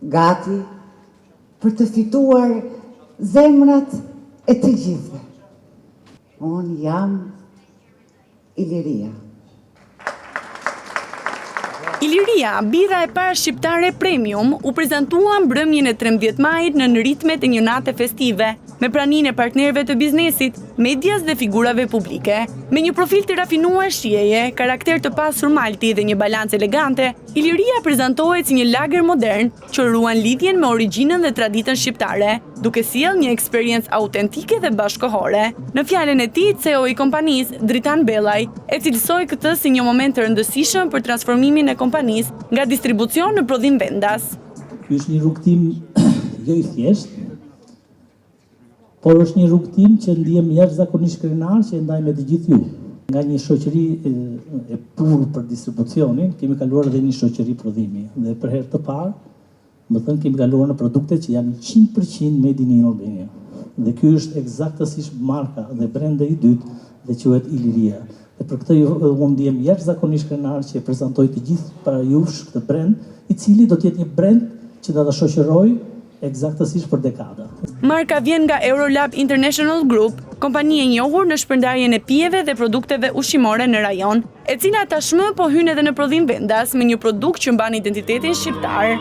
gati për të fituar zemrat e të gjithëve. Unë jam Iliria. Iliria, birra e parë shqiptare premium, u prezantua mbrëmjen e 13 majit në ritmet e një nate festive, me praninë e partnerëve të biznesit, medias dhe figurave publike. Me një profil të rafinuar shijeje, karakter të pasur malti dhe një balancë elegante, Iliria prezantohet si një lager modern që ruan lidhjen me origjinën dhe traditën shqiptare, duke sjellë një eksperiencë autentike dhe bashkëkohore. Në fjalën e tij, CEO i kompanisë, Dritan Bellaj, e cilësoi këtë si një moment të rëndësishëm për transformimin e kompanisë nga distribucion në prodhim vendas. Ky është një rrugtim jo i thjeshtë, por është një rrugtim që ndihem jashtëzakonisht krenar që e ndaj me të gjithë ju. Nga një shoqëri e purë për distribucionin, kemi kaluar edhe një shoqëri prodhimi. Dhe për herë të parë, më thënë kemi kaluar në produkte që janë 100% made in Albania. Dhe ky është eksaktësisht marka dhe brendi i dytë dhe quhet Iliria. Dhe për këtë unë ndihem jashtëzakonisht krenar që e prezantoj të gjithë para jush këtë brend, i cili do të jetë një brend që do ta shoqëroj eksaktësisht për dekada. Marka vjen nga Eurolab International Group, kompani e njohur në shpërndarjen e pijeve dhe produkteve ushqimore në rajon, e cila tashmë po hyn edhe në prodhim vendas me një produkt që mban identitetin shqiptar.